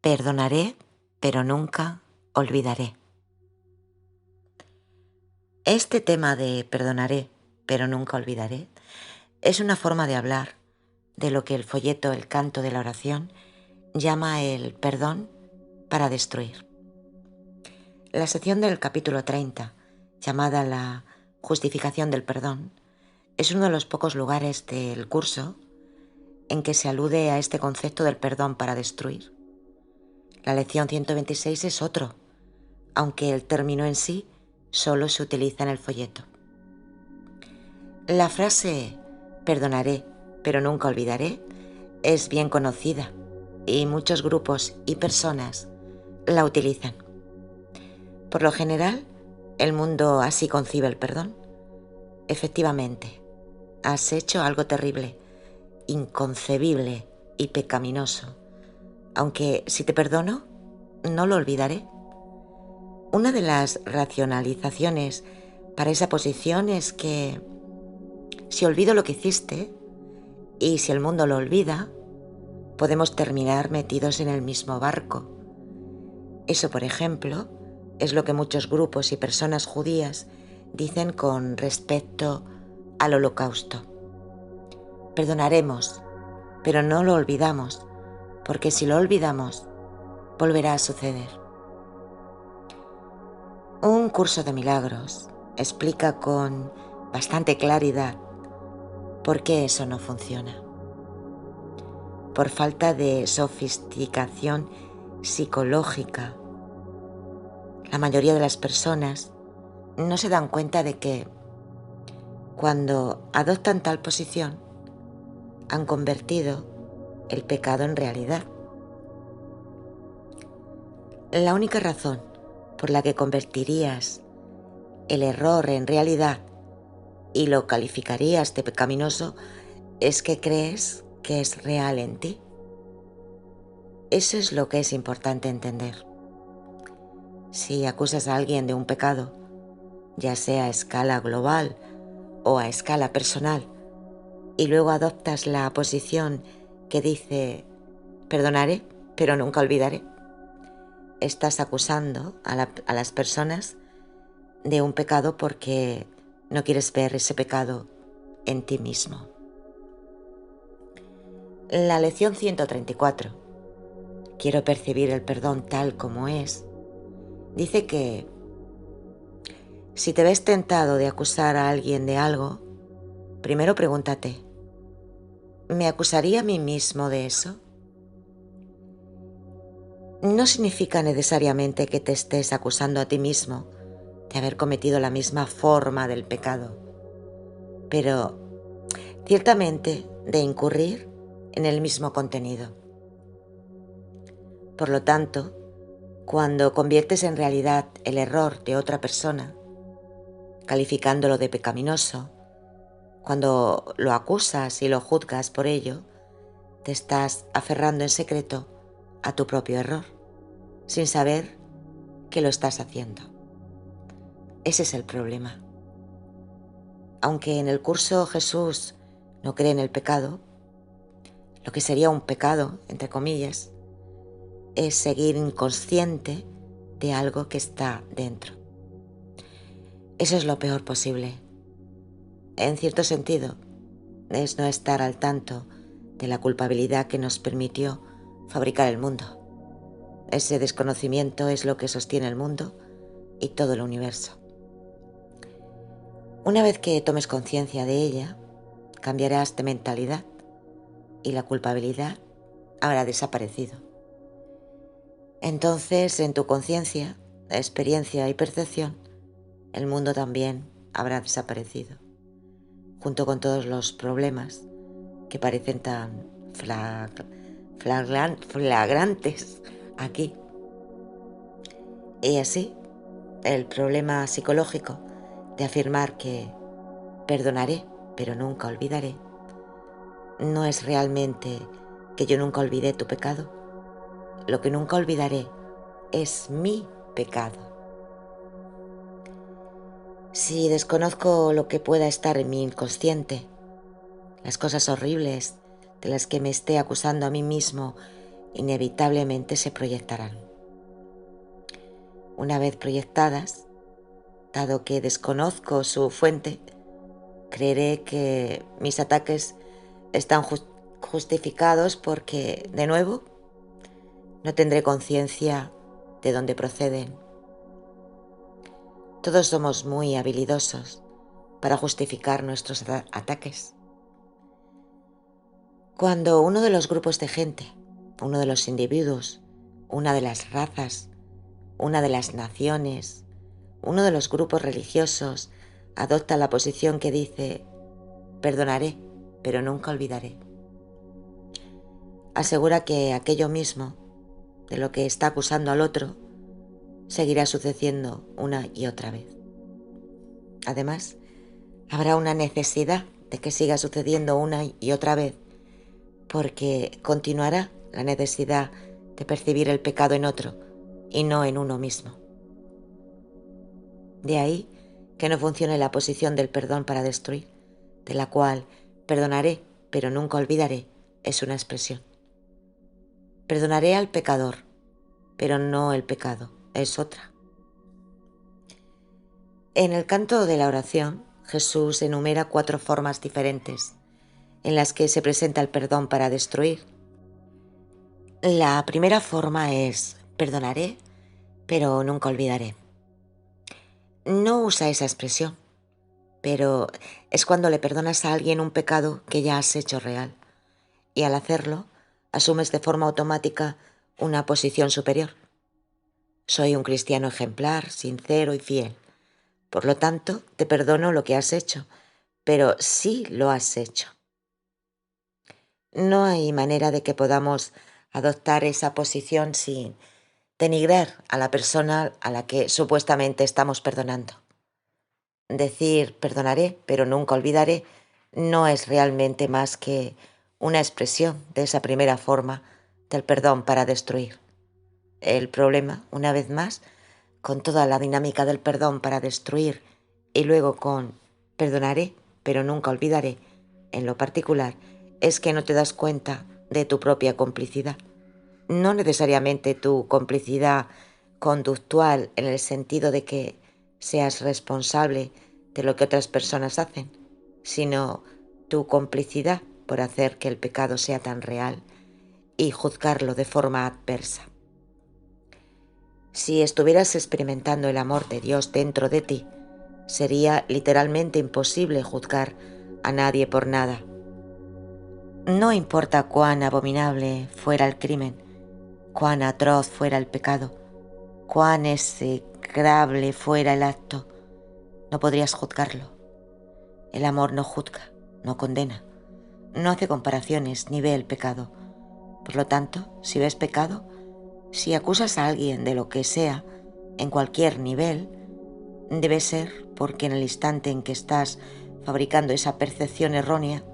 Perdonaré, pero nunca olvidaré. Este tema de perdonaré, pero nunca olvidaré, es una forma de hablar de lo que el folleto El canto de la oración llama el perdón para destruir. La sección del capítulo 30, llamada la justificación del perdón, es uno de los pocos lugares del curso en que se alude a este concepto del perdón para destruir. La lección 126 es otro, aunque el término en sí solo se utiliza en el folleto. La frase perdonaré, pero nunca olvidaré es bien conocida y muchos grupos y personas la utilizan. Por lo general, el mundo así concibe el perdón. Efectivamente, has hecho algo terrible, inconcebible y pecaminoso, aunque si te perdono, no lo olvidaré. Una de las racionalizaciones para esa posición es que si olvido lo que hiciste y si el mundo lo olvida, podemos terminar metidos en el mismo barco. Eso, por ejemplo, es lo que muchos grupos y personas judías dicen con respecto al Holocausto. Perdonaremos, pero no lo olvidamos, porque si lo olvidamos, volverá a suceder. Un curso de milagros explica con bastante claridad por qué eso no funciona. Por falta de sofisticación psicológica, la mayoría de las personas no se dan cuenta de que cuando adoptan tal posición han convertido el pecado en realidad. La única razón por la que convertirías el error en realidad y lo calificarías de pecaminoso es que crees que es real en ti. Eso es lo que es importante entender. Si acusas a alguien de un pecado, ya sea a escala global o a escala personal, y luego adoptas la posición que dice perdonaré, pero nunca olvidaré, estás acusando a las personas de un pecado porque no quieres ver ese pecado en ti mismo. La lección 134, quiero percibir el perdón tal como es, dice que si te ves tentado de acusar a alguien de algo, primero pregúntate, ¿me acusaría a mí mismo de eso? No significa necesariamente que te estés acusando a ti mismo de haber cometido la misma forma del pecado, pero ciertamente de incurrir en el mismo contenido. Por lo tanto, cuando conviertes en realidad el error de otra persona, calificándolo de pecaminoso, cuando lo acusas y lo juzgas por ello, te estás aferrando en secreto a tu propio error, sin saber que lo estás haciendo. Ese es el problema. Aunque en el curso Jesús no cree en el pecado, lo que sería un pecado, entre comillas, es seguir inconsciente de algo que está dentro. Eso es lo peor posible. En cierto sentido, es no estar al tanto de la culpabilidad que nos permitió fabricar el mundo. Ese desconocimiento es lo que sostiene el mundo y todo el universo. Una vez que tomes conciencia de ella, cambiarás de mentalidad y la culpabilidad habrá desaparecido. Entonces, en tu conciencia, experiencia y percepción, el mundo también habrá desaparecido, junto con todos los problemas que parecen tan flagrantes aquí. Y así, el problema psicológico de afirmar que perdonaré, pero nunca olvidaré, no es realmente que yo nunca olvidé tu pecado. Lo que nunca olvidaré es mi pecado. Si desconozco lo que pueda estar en mi inconsciente, las cosas horribles de las que me esté acusando a mí mismo inevitablemente se proyectarán. Una vez proyectadas, dado que desconozco su fuente, creeré que mis ataques están justificados porque, de nuevo, no tendré conciencia de dónde proceden. Todos somos muy habilidosos para justificar nuestros ataques. Cuando uno de los grupos de gente, uno de los individuos, una de las razas, una de las naciones, uno de los grupos religiosos adopta la posición que dice: perdonaré, pero nunca olvidaré, asegura que aquello mismo, de lo que está acusando al otro, seguirá sucediendo una y otra vez. Además, habrá una necesidad de que siga sucediendo una y otra vez, porque continuará la necesidad de percibir el pecado en otro y no en uno mismo. De ahí que no funcione la posición del perdón para destruir, de la cual perdonaré, pero nunca olvidaré, es una expresión. Perdonaré al pecador, pero no el pecado, es otra. En el canto de la oración, Jesús enumera 4 formas diferentes en las que se presenta el perdón para destruir. La primera forma es: perdonaré, pero nunca olvidaré. No usa esa expresión, pero es cuando le perdonas a alguien un pecado que ya has hecho real, y al hacerlo, asumes de forma automática una posición superior. Soy un cristiano ejemplar, sincero y fiel. Por lo tanto, te perdono lo que has hecho, pero sí lo has hecho. No hay manera de que podamos adoptar esa posición sin denigrar a la persona a la que supuestamente estamos perdonando. Decir perdonaré, pero nunca olvidaré, no es realmente más que una expresión de esa primera forma del perdón para destruir. El problema, una vez más, con toda la dinámica del perdón para destruir y luego con perdonaré, pero nunca olvidaré, en lo particular, es que no te das cuenta de tu propia complicidad. No necesariamente tu complicidad conductual en el sentido de que seas responsable de lo que otras personas hacen, sino tu complicidad por hacer que el pecado sea tan real y juzgarlo de forma adversa. Si estuvieras experimentando el amor de Dios dentro de ti, sería literalmente imposible juzgar a nadie por nada. No importa cuán abominable fuera el crimen, cuán atroz fuera el pecado, cuán execrable fuera el acto, no podrías juzgarlo. El amor no juzga, no condena, no hace comparaciones ni ve el pecado. Por lo tanto, si ves pecado, si acusas a alguien de lo que sea, en cualquier nivel, debe ser porque en el instante en que estás fabricando esa percepción errónea,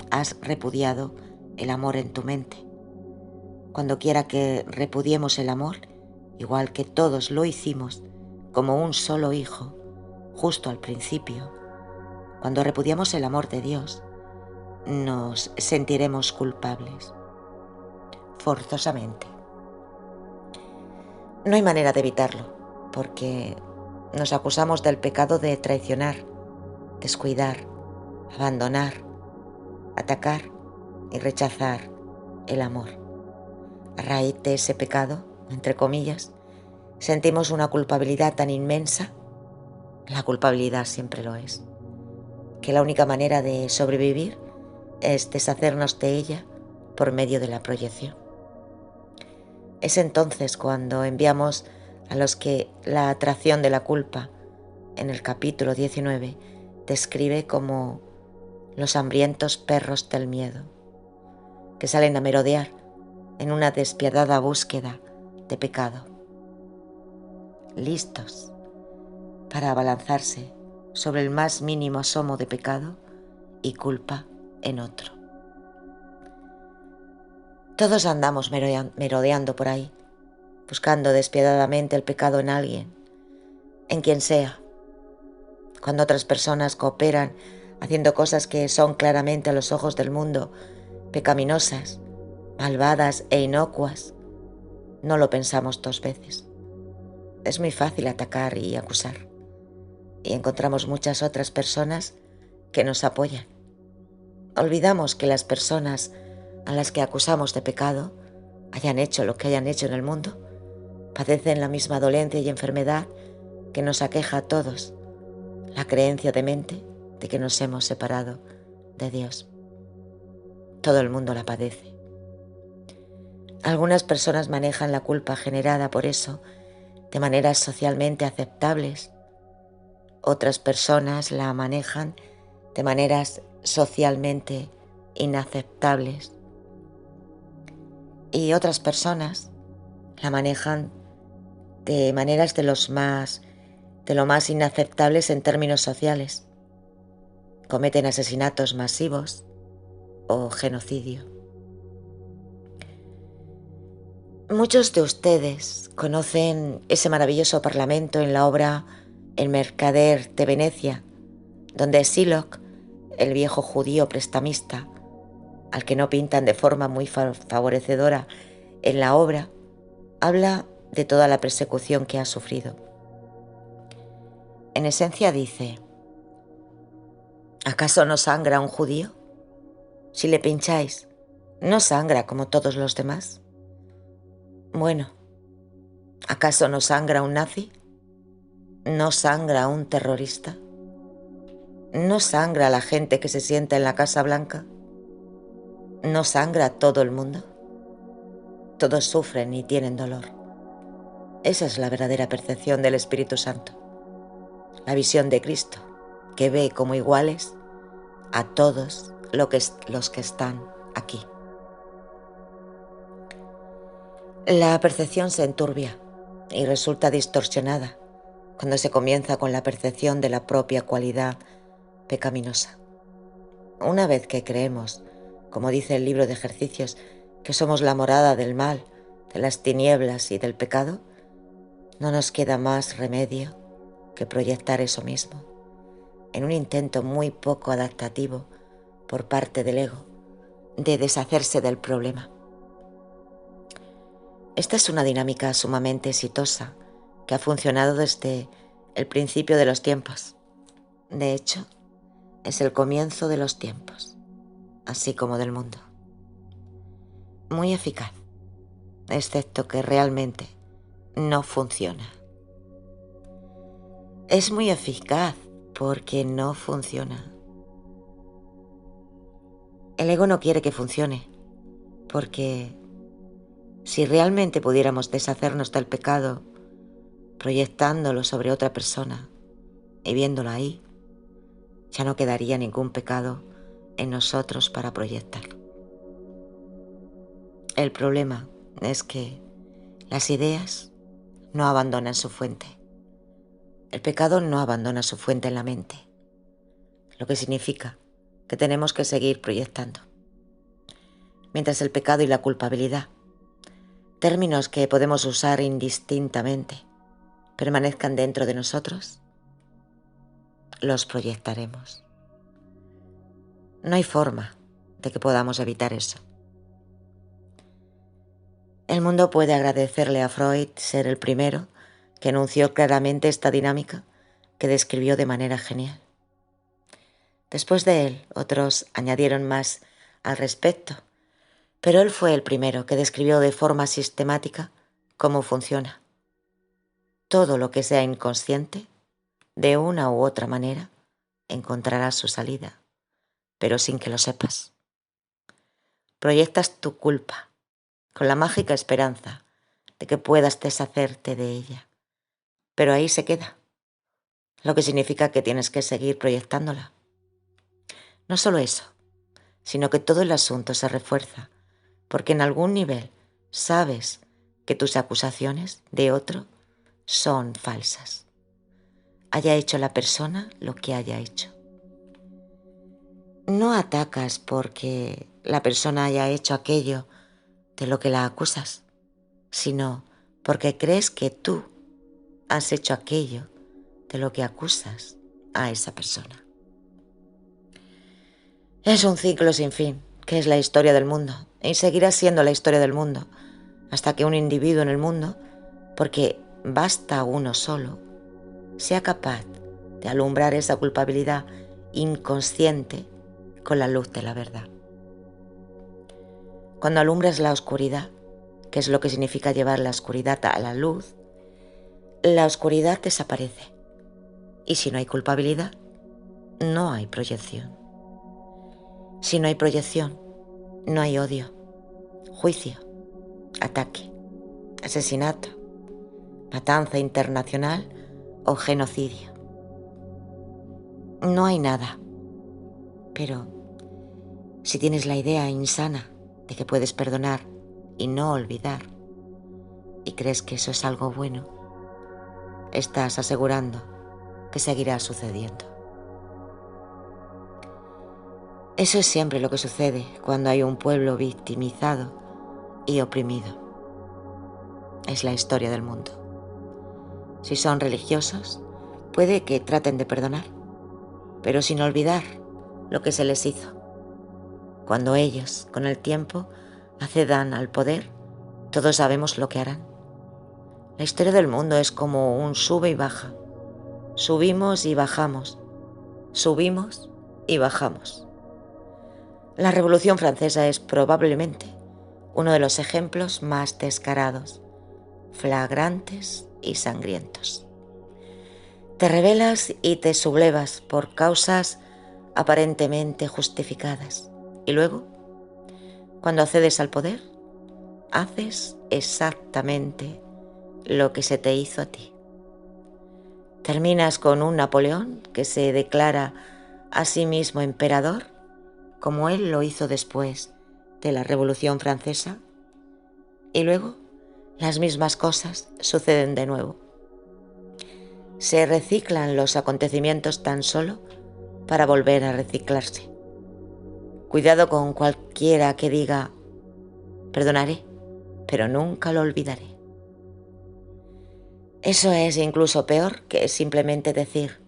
has repudiado el amor en tu mente. Cuando quiera que repudiemos el amor, igual que todos lo hicimos, como un solo hijo, justo al principio, cuando repudiamos el amor de Dios, nos sentiremos culpables, forzosamente. No hay manera de evitarlo, porque nos acusamos del pecado de traicionar, descuidar, abandonar, atacar y rechazar el amor. A raíz de ese pecado, entre comillas, sentimos una culpabilidad tan inmensa, la culpabilidad siempre lo es, que la única manera de sobrevivir es deshacernos de ella por medio de la proyección. Es entonces cuando enviamos a los que la atracción de la culpa, en el capítulo 19, describe como los hambrientos perros del miedo, que salen a merodear en una despiadada búsqueda de pecado, listos para abalanzarse sobre el más mínimo asomo de pecado y culpa en otro. Todos andamos merodeando por ahí, buscando despiadadamente el pecado en alguien, en quien sea. Cuando otras personas cooperan haciendo cosas que son claramente a los ojos del mundo pecaminosas, malvadas e inocuas, no lo pensamos 2 veces. Es muy fácil atacar y acusar, y encontramos muchas otras personas que nos apoyan. Olvidamos que las personas a las que acusamos de pecado, hayan hecho lo que hayan hecho en el mundo, padecen la misma dolencia y enfermedad que nos aqueja a todos, la creencia demente de que nos hemos separado de Dios. Todo el mundo la padece. Algunas personas manejan la culpa generada por eso de maneras socialmente aceptables. Otras personas la manejan de maneras socialmente inaceptables. Y otras personas la manejan de maneras de lo más inaceptables en términos sociales. Cometen asesinatos masivos o genocidio. Muchos de ustedes conocen ese maravilloso parlamento en la obra El mercader de Venecia, donde Sylock, el viejo judío prestamista, al que no pintan de forma muy favorecedora en la obra, habla de toda la persecución que ha sufrido. En esencia dice: ¿acaso no sangra un judío? Si le pincháis, ¿no sangra como todos los demás? Bueno, ¿acaso no sangra un nazi? ¿No sangra un terrorista? ¿No sangra la gente que se sienta en la Casa Blanca? ¿No sangra todo el mundo? Todos sufren y tienen dolor. Esa es la verdadera percepción del Espíritu Santo, la visión de Cristo, que ve como iguales a todos los que están aquí. La percepción se enturbia y resulta distorsionada cuando se comienza con la percepción de la propia cualidad pecaminosa. Una vez que creemos, como dice el libro de ejercicios, que somos la morada del mal, de las tinieblas y del pecado, no nos queda más remedio que proyectar eso mismo, en un intento muy poco adaptativo por parte del ego de deshacerse del problema. Esta es una dinámica sumamente exitosa que ha funcionado desde el principio de los tiempos. De hecho, es el comienzo de los tiempos, así como del mundo. Muy eficaz, excepto que realmente no funciona. Es muy eficaz porque no funciona. El ego no quiere que funcione, porque si realmente pudiéramos deshacernos del pecado proyectándolo sobre otra persona y viéndolo ahí, ya no quedaría ningún pecado en nosotros para proyectarlo. El problema es que las ideas no abandonan su fuente. El pecado no abandona su fuente en la mente, lo que significa que tenemos que seguir proyectando. Mientras el pecado y la culpabilidad, términos que podemos usar indistintamente, permanezcan dentro de nosotros, los proyectaremos. No hay forma de que podamos evitar eso. El mundo puede agradecerle a Freud ser el primero que enunció claramente esta dinámica que describió de manera genial. Después de él, otros añadieron más al respecto, pero él fue el primero que describió de forma sistemática cómo funciona. Todo lo que sea inconsciente, de una u otra manera, encontrará su salida, pero sin que lo sepas. Proyectas tu culpa con la mágica esperanza de que puedas deshacerte de ella, pero ahí se queda, lo que significa que tienes que seguir proyectándola. No solo eso, sino que todo el asunto se refuerza, porque en algún nivel sabes que tus acusaciones de otro son falsas, haya hecho la persona lo que haya hecho. No atacas porque la persona haya hecho aquello de lo que la acusas, sino porque crees que tú has hecho aquello de lo que acusas a esa persona. Es un ciclo sin fin, que es la historia del mundo y seguirá siendo la historia del mundo hasta que un individuo en el mundo, porque basta uno solo, sea capaz de alumbrar esa culpabilidad inconsciente con la luz de la verdad. Cuando alumbras la oscuridad, que es lo que significa llevar la oscuridad a la luz desaparece. Y si no hay culpabilidad, no hay proyección. Si no hay proyección, no hay odio, juicio, ataque, asesinato, matanza internacional o genocidio. No hay nada. Pero si tienes la idea insana de que puedes perdonar y no olvidar, y crees que eso es algo bueno, estás asegurando que seguirá sucediendo. Eso es siempre lo que sucede cuando hay un pueblo victimizado y oprimido. Es la historia del mundo. Si son religiosos, puede que traten de perdonar, pero sin olvidar lo que se les hizo. Cuando ellos, con el tiempo, accedan al poder, todos sabemos lo que harán. La historia del mundo es como un sube y baja. Subimos y bajamos. Subimos y bajamos. La Revolución Francesa es probablemente uno de los ejemplos más descarados, flagrantes y sangrientos. Te rebelas y te sublevas por causas aparentemente justificadas. Y luego, cuando accedes al poder, haces exactamente lo que se te hizo a ti. Terminas con un Napoleón que se declara a sí mismo emperador, como él lo hizo después de la Revolución Francesa, y luego las mismas cosas suceden de nuevo. Se reciclan los acontecimientos tan solo para volver a reciclarse. Cuidado con cualquiera que diga, perdonaré, pero nunca lo olvidaré. Eso es incluso peor que simplemente decir,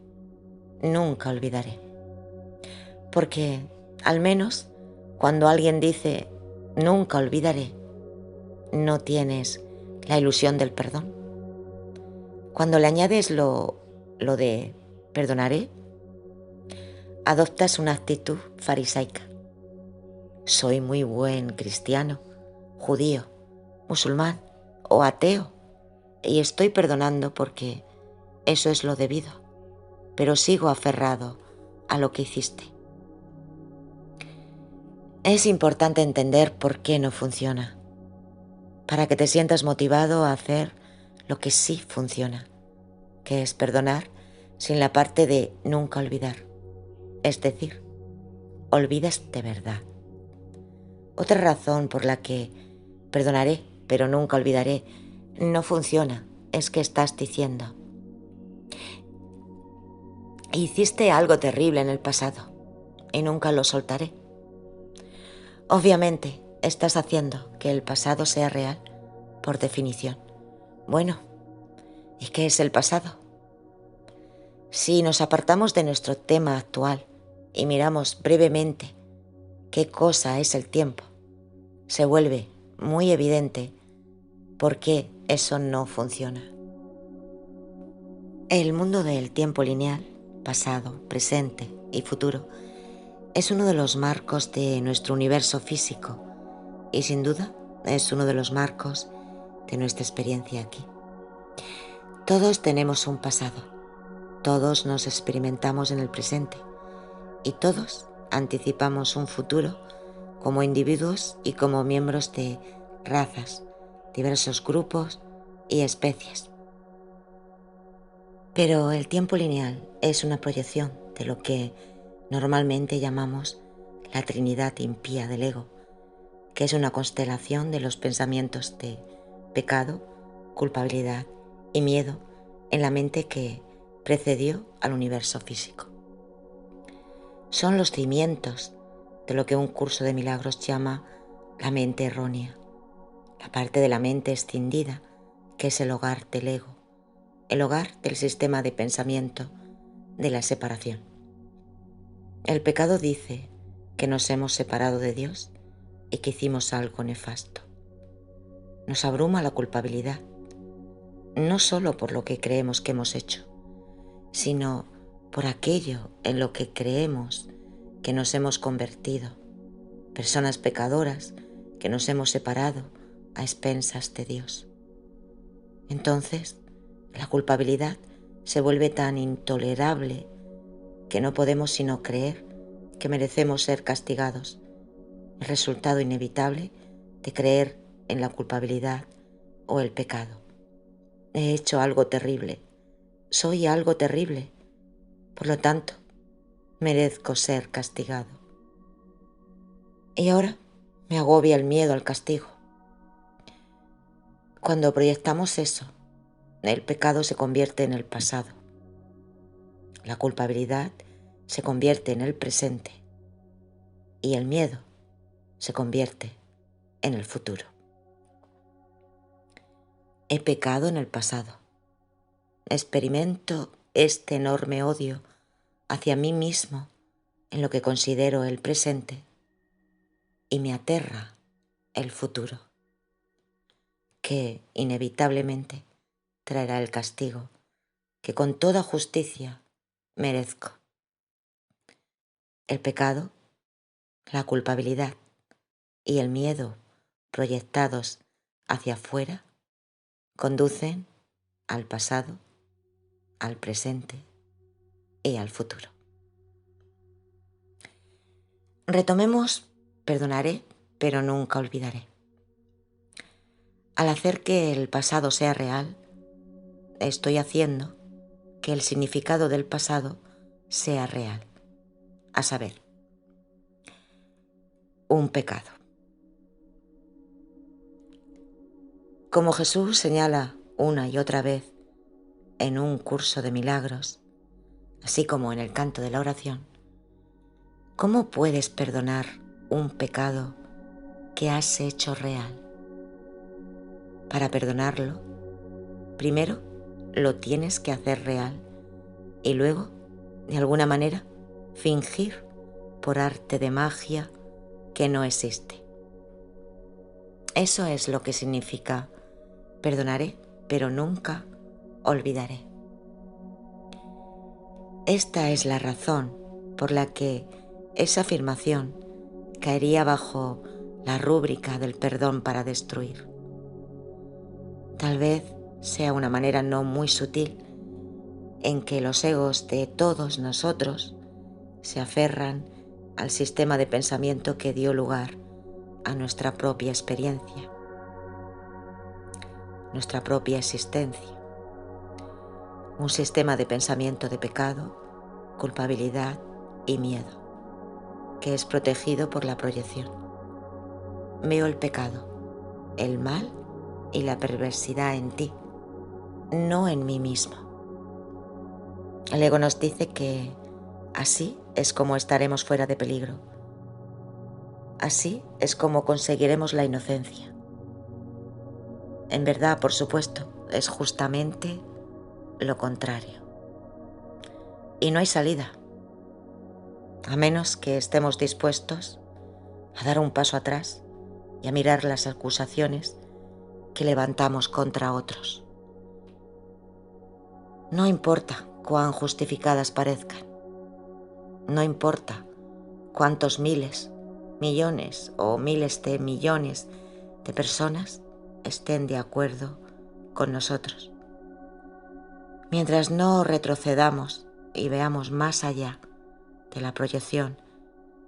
nunca olvidaré. Porque, al menos, cuando alguien dice, nunca olvidaré, no tienes la ilusión del perdón. Cuando le añades lo de perdonaré, adoptas una actitud farisaica. Soy muy buen cristiano, judío, musulmán o ateo y estoy perdonando porque eso es lo debido, pero sigo aferrado a lo que hiciste. Es importante entender por qué no funciona, para que te sientas motivado a hacer lo que sí funciona, que es perdonar sin la parte de nunca olvidar, es decir, olvidas de verdad. Otra razón por la que perdonaré, pero nunca olvidaré, no funciona, es que estás diciendo, hiciste algo terrible en el pasado y nunca lo soltaré. Obviamente, estás haciendo que el pasado sea real, por definición. Bueno, ¿y qué es el pasado? Si nos apartamos de nuestro tema actual y miramos brevemente qué cosa es el tiempo, se vuelve muy evidente por qué eso no funciona. El mundo del tiempo lineal, pasado, presente y futuro, es uno de los marcos de nuestro universo físico y sin duda es uno de los marcos de nuestra experiencia aquí. Todos tenemos un pasado, todos nos experimentamos en el presente y todos anticipamos un futuro como individuos y como miembros de razas, diversos grupos y especies. Pero el tiempo lineal es una proyección de lo que normalmente llamamos la Trinidad impía del ego, que es una constelación de los pensamientos de pecado, culpabilidad y miedo en la mente que precedió al universo físico. Son los cimientos de lo que un curso de milagros llama la mente errónea, la parte de la mente escindida que es el hogar del ego, el hogar del sistema de pensamiento de la separación. El pecado dice que nos hemos separado de Dios y que hicimos algo nefasto. Nos abruma la culpabilidad, no solo por lo que creemos que hemos hecho, sino por aquello en lo que creemos que nos hemos convertido, personas pecadoras que nos hemos separado a expensas de Dios. Entonces, la culpabilidad se vuelve tan intolerable que no podemos sino creer que merecemos ser castigados, el resultado inevitable de creer en la culpabilidad o el pecado. He hecho algo terrible, soy algo terrible, por lo tanto, merezco ser castigado. Y ahora me agobia el miedo al castigo. Cuando proyectamos eso, el pecado se convierte en el pasado. La culpabilidad se convierte en el presente y el miedo se convierte en el futuro. He pecado en el pasado. Experimento este enorme odio hacia mí mismo en lo que considero el presente y me aterra el futuro, que inevitablemente traerá el castigo que con toda justicia merezco. El pecado, la culpabilidad y el miedo proyectados hacia afuera conducen al pasado, al presente y al futuro. Retomemos, perdonaré, pero nunca olvidaré. Al hacer que el pasado sea real, estoy haciendo que el significado del pasado sea real, a saber, un pecado. Como Jesús señala una y otra vez en un curso de milagros, así como en el canto de la oración, ¿cómo puedes perdonar un pecado que has hecho real? Para perdonarlo, primero lo tienes que hacer real y luego, de alguna manera, fingir por arte de magia que no existe. Eso es lo que significa perdonaré, pero nunca olvidaré. Esta es la razón por la que esa afirmación caería bajo la rúbrica del perdón para destruir. Tal vez sea una manera no muy sutil en que los egos de todos nosotros se aferran al sistema de pensamiento que dio lugar a nuestra propia experiencia, nuestra propia existencia. Un sistema de pensamiento de pecado, culpabilidad y miedo, que es protegido por la proyección. Veo el pecado, el mal y la perversidad en ti, no en mí mismo. El ego nos dice que así es como estaremos fuera de peligro. Así es como conseguiremos la inocencia. En verdad, por supuesto, es justamente lo contrario. Y no hay salida, a menos que estemos dispuestos a dar un paso atrás y a mirar las acusaciones que levantamos contra otros. No importa cuán justificadas parezcan, no importa cuántos miles, millones o miles de millones de personas estén de acuerdo con nosotros. Mientras no retrocedamos y veamos más allá de la proyección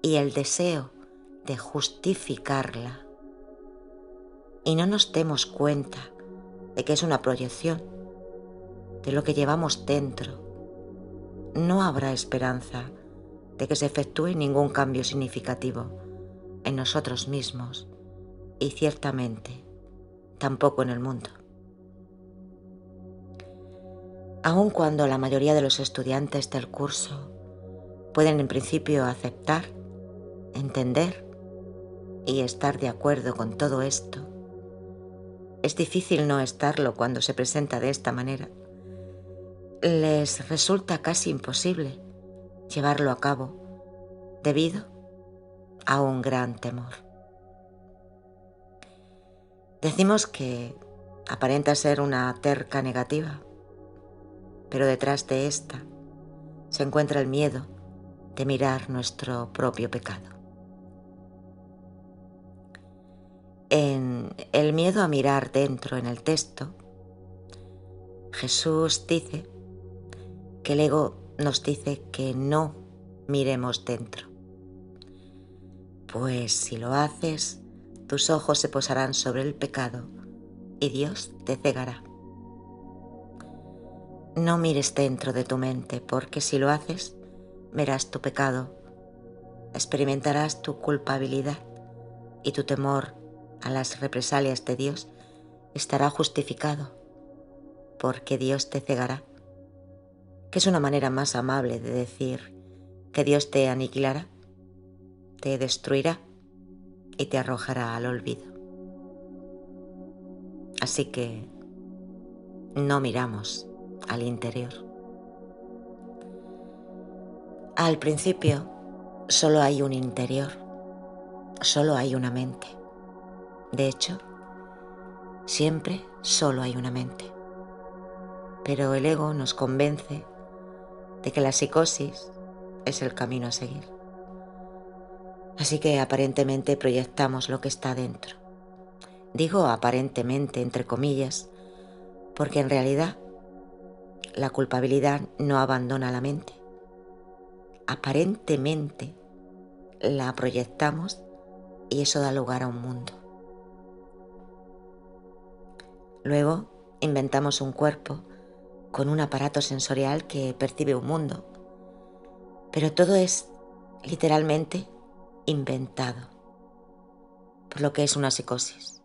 y el deseo de justificarla, y no nos demos cuenta de que es una proyección de lo que llevamos dentro, no habrá esperanza de que se efectúe ningún cambio significativo en nosotros mismos y ciertamente tampoco en el mundo. Aun cuando la mayoría de los estudiantes del curso pueden en principio aceptar, entender y estar de acuerdo con todo esto, es difícil no estarlo cuando se presenta de esta manera. Les resulta casi imposible llevarlo a cabo debido a un gran temor. Decimos que aparenta ser una terca negativa, pero detrás de esta se encuentra el miedo de mirar nuestro propio pecado. En el miedo a mirar dentro en el texto, Jesús dice que el ego nos dice que no miremos dentro. Pues si lo haces, tus ojos se posarán sobre el pecado y Dios te cegará. No mires dentro de tu mente, porque si lo haces, verás tu pecado, experimentarás tu culpabilidad y tu temor a las represalias de Dios estará justificado, porque Dios te cegará, que es una manera más amable de decir que Dios te aniquilará, te destruirá y te arrojará al olvido. Así que no miramos al interior. Al principio solo hay un interior, solo hay una mente. De hecho, siempre solo hay una mente. Pero el ego nos convence de que la psicosis es el camino a seguir. Así que aparentemente proyectamos lo que está dentro. Digo aparentemente, entre comillas, porque en realidad la culpabilidad no abandona la mente. Aparentemente la proyectamos y eso da lugar a un mundo. Luego inventamos un cuerpo con un aparato sensorial que percibe un mundo, pero todo es literalmente inventado, por lo que es una psicosis.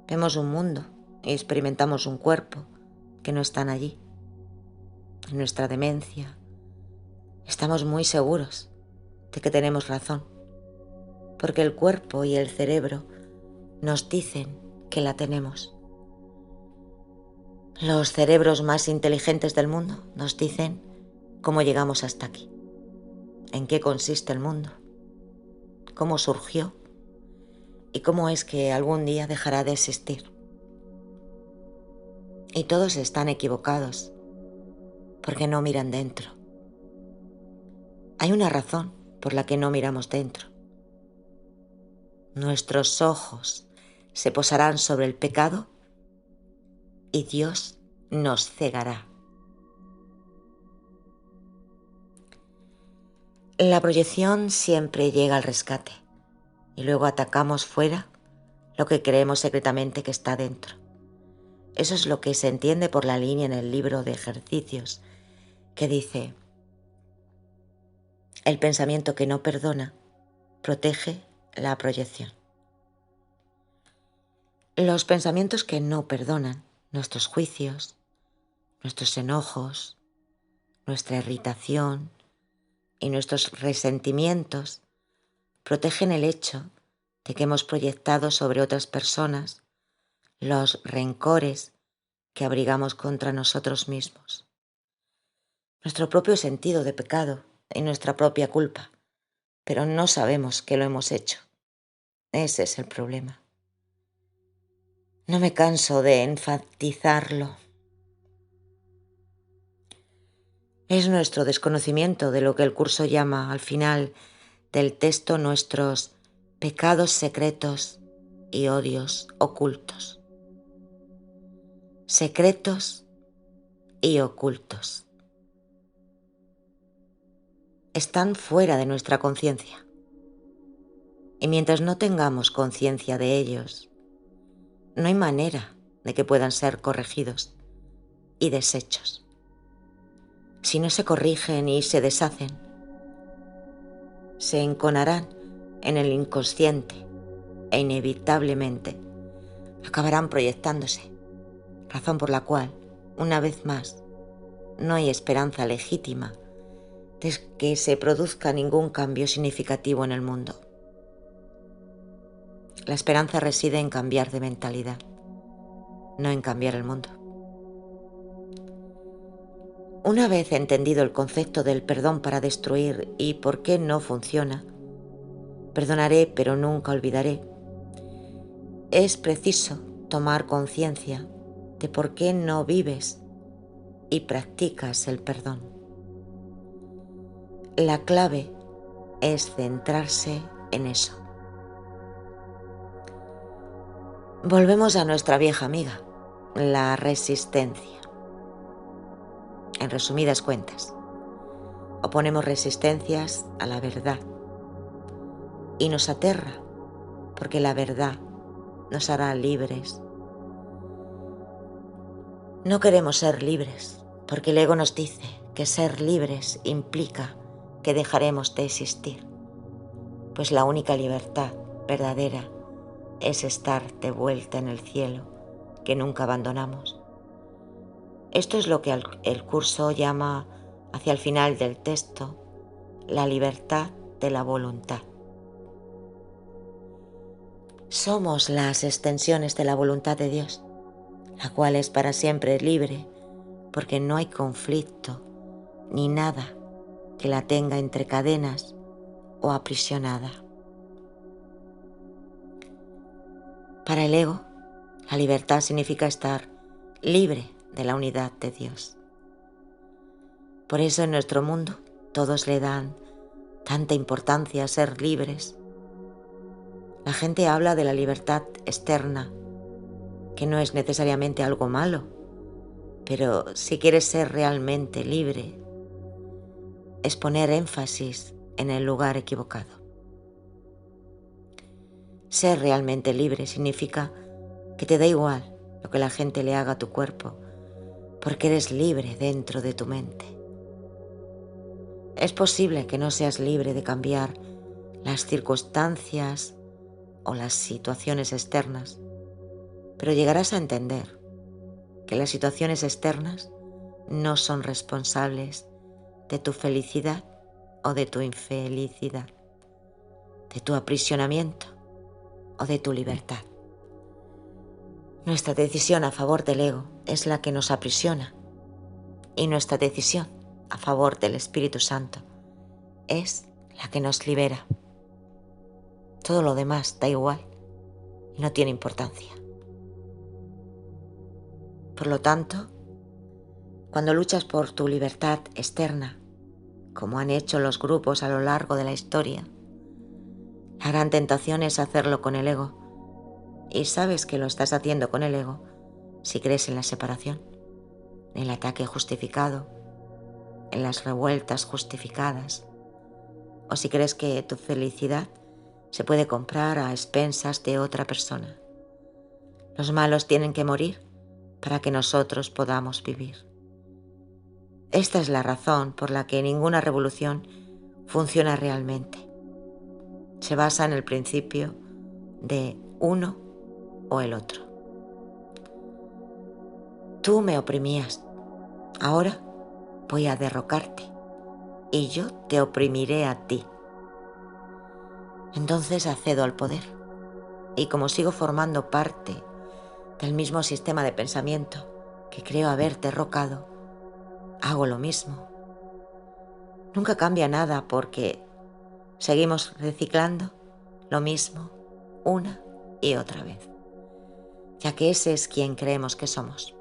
Vemos un mundo y experimentamos un cuerpo que no están allí. En nuestra demencia estamos muy seguros de que tenemos razón, porque el cuerpo y el cerebro nos dicen que la tenemos. Los cerebros más inteligentes del mundo nos dicen cómo llegamos hasta aquí, en qué consiste el mundo, cómo surgió y cómo es que algún día dejará de existir. Y todos están equivocados porque no miran dentro. Hay una razón por la que no miramos dentro. Nuestros ojos se posarán sobre el pecado y Dios nos cegará. La proyección siempre llega al rescate y luego atacamos fuera lo que creemos secretamente que está dentro. Eso es lo que se entiende por la línea en el libro de ejercicios que dice: el pensamiento que no perdona protege la proyección. Los pensamientos que no perdonan, nuestros juicios, nuestros enojos, nuestra irritación y nuestros resentimientos, protegen el hecho de que hemos proyectado sobre otras personas los rencores que abrigamos contra nosotros mismos, nuestro propio sentido de pecado y nuestra propia culpa, pero no sabemos que lo hemos hecho. Ese es el problema. No me canso de enfatizarlo. Es nuestro desconocimiento de lo que el curso llama al final del texto nuestros pecados secretos y odios ocultos. Secretos y ocultos. Están fuera de nuestra conciencia. Y mientras no tengamos conciencia de ellos, no hay manera de que puedan ser corregidos y deshechos. Si no se corrigen y se deshacen, se enconarán en el inconsciente e inevitablemente acabarán proyectándose, razón por la cual, una vez más, no hay esperanza legítima de que se produzca ningún cambio significativo en el mundo. La esperanza reside en cambiar de mentalidad, no en cambiar el mundo. Una vez entendido el concepto del perdón para destruir y por qué no funciona, Perdonaré, pero nunca olvidaré. Es preciso tomar conciencia de por qué no vives y practicas el perdón. La clave es centrarse en eso. Volvemos a nuestra vieja amiga, la resistencia. En resumidas cuentas, oponemos resistencias a la verdad y nos aterra porque la verdad nos hará libres. No queremos ser libres porque el ego nos dice que ser libres implica que dejaremos de existir, pues la única libertad verdadera es estar de vuelta en el cielo que nunca abandonamos. Esto es lo que el curso llama hacia el final del texto la libertad de la voluntad. Somos las extensiones de la voluntad de Dios, la cual es para siempre libre porque no hay conflicto ni nada que la tenga entre cadenas o aprisionada. Para el ego, la libertad significa estar libre de la unidad de Dios. Por eso en nuestro mundo todos le dan tanta importancia a ser libres. La gente habla de la libertad externa, que no es necesariamente algo malo, pero si quieres ser realmente libre, es poner énfasis en el lugar equivocado. Ser realmente libre significa que te da igual lo que la gente le haga a tu cuerpo, porque eres libre dentro de tu mente. Es posible que no seas libre de cambiar las circunstancias o las situaciones externas, pero llegarás a entender que las situaciones externas no son responsables de tu felicidad o de tu infelicidad, de tu aprisionamiento o de tu libertad. Nuestra decisión a favor del ego es la que nos aprisiona y nuestra decisión a favor del Espíritu Santo es la que nos libera. Todo lo demás da igual y no tiene importancia. Por lo tanto, cuando luchas por tu libertad externa, como han hecho los grupos a lo largo de la historia, la gran tentación es hacerlo con el ego. Y sabes que lo estás haciendo con el ego si crees en la separación, en el ataque justificado, en las revueltas justificadas, o si crees que tu felicidad se puede comprar a expensas de otra persona. Los malos tienen que morir para que nosotros podamos vivir. Esta es la razón por la que ninguna revolución funciona realmente. Se basa en el principio de uno o el otro. Tú me oprimías, ahora voy a derrocarte y yo te oprimiré a ti. Entonces accedo al poder y como sigo formando parte del mismo sistema de pensamiento que creo haber derrocado, hago lo mismo. Nunca cambia nada porque seguimos reciclando lo mismo una y otra vez, ya que ese es quien creemos que somos.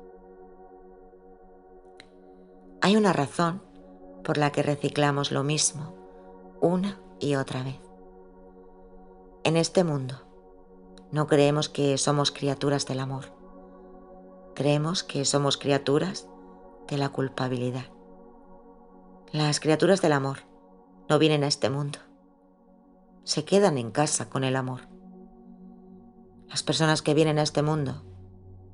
Hay una razón por la que reciclamos lo mismo una y otra vez. En este mundo no creemos que somos criaturas del amor. Creemos que somos criaturas de la culpabilidad. Las criaturas del amor no vienen a este mundo. Se quedan en casa con el amor. Las personas que vienen a este mundo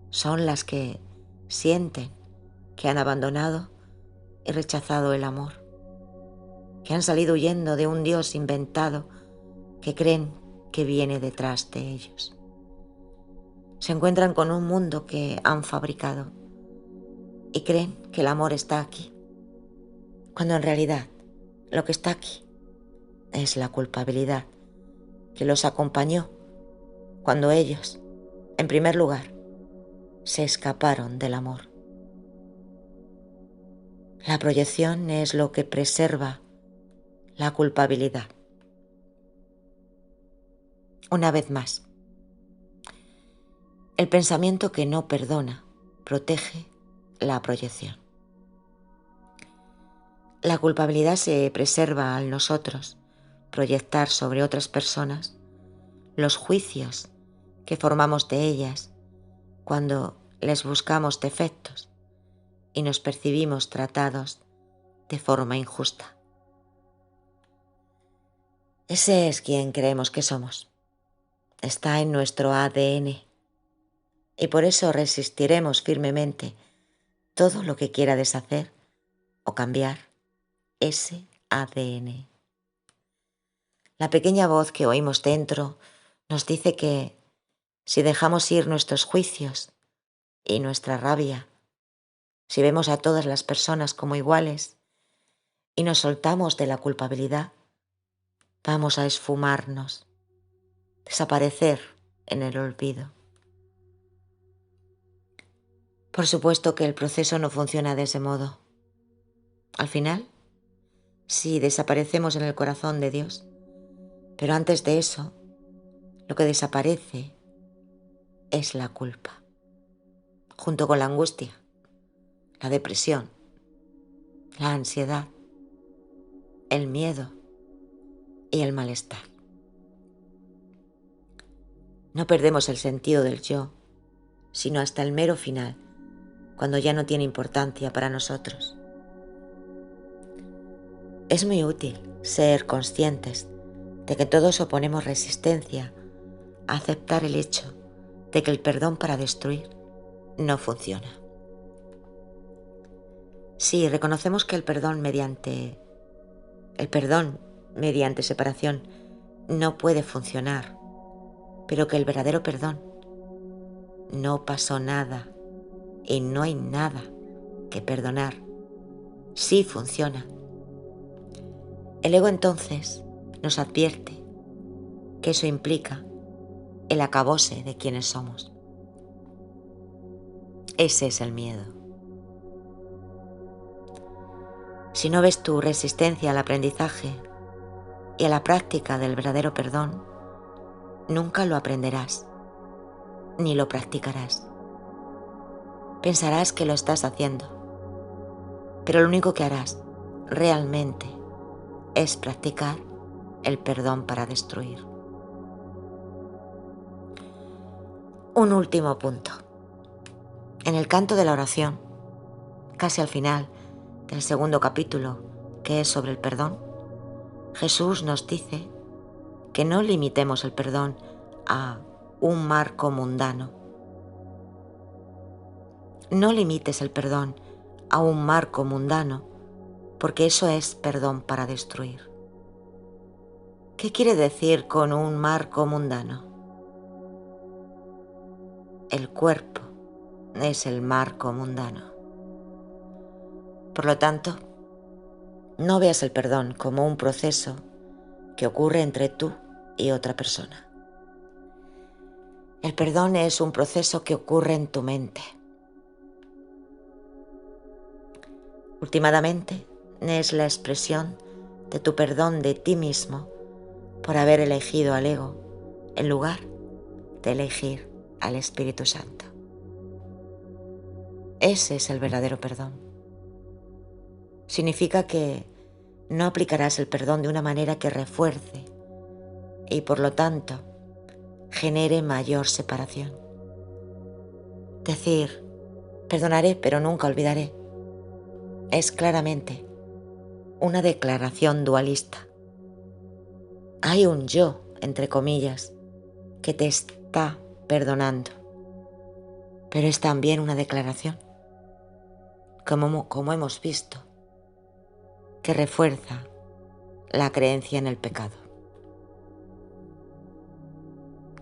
son las que sienten que han abandonado y rechazado el amor, que han salido huyendo de un Dios inventado que creen que viene detrás de ellos. Se encuentran con un mundo que han fabricado y creen que el amor está aquí, cuando en realidad lo que está aquí es la culpabilidad que los acompañó cuando ellos, en primer lugar, se escaparon del amor. La proyección es lo que preserva la culpabilidad. Una vez más, el pensamiento que no perdona protege la proyección. La culpabilidad se preserva al nosotros proyectar sobre otras personas los juicios que formamos de ellas cuando les buscamos defectos y nos percibimos tratados de forma injusta. Ese es quien creemos que somos. Está en nuestro ADN y por eso resistiremos firmemente todo lo que quiera deshacer o cambiar ese ADN. La pequeña voz que oímos dentro nos dice que si dejamos ir nuestros juicios y nuestra rabia, si vemos a todas las personas como iguales y nos soltamos de la culpabilidad, vamos a esfumarnos, desaparecer en el olvido. Por supuesto que el proceso no funciona de ese modo. Al final, sí desaparecemos en el corazón de Dios, pero antes de eso, lo que desaparece es la culpa, junto con la angustia, la depresión, la ansiedad, el miedo y el malestar. No perdemos el sentido del yo, sino hasta el mero final, cuando ya no tiene importancia para nosotros. Es muy útil ser conscientes de que todos oponemos resistencia a aceptar el hecho de que el perdón para destruir no funciona. Sí, reconocemos que el perdón mediante separación no puede funcionar, pero que el verdadero perdón no pasó nada y no hay nada que perdonar. Sí funciona. El ego entonces nos advierte que eso implica el acabose de quienes somos. Ese es el miedo. Si no ves tu resistencia al aprendizaje y a la práctica del verdadero perdón, nunca lo aprenderás, ni lo practicarás. Pensarás que lo estás haciendo, pero lo único que harás realmente es practicar el perdón para destruir. Un último punto. En el canto de la oración, casi al final del segundo capítulo, que es sobre el perdón, Jesús nos dice que no limitemos el perdón a un marco mundano. No limites el perdón a un marco mundano, porque eso es perdón para destruir. ¿Qué quiere decir con un marco mundano? El cuerpo es el marco mundano. Por lo tanto, no veas el perdón como un proceso que ocurre entre tú y otra persona. El perdón es un proceso que ocurre en tu mente. Últimamente, es la expresión de tu perdón de ti mismo por haber elegido al ego en lugar de elegir al Espíritu Santo. Ese es el verdadero perdón. Significa que no aplicarás el perdón de una manera que refuerce y por lo tanto genere mayor separación. Decir, perdonaré pero nunca olvidaré, es claramente una declaración dualista. Hay un yo, entre comillas, que te está perdonando, pero es también una declaración, como hemos visto, que refuerza la creencia en el pecado.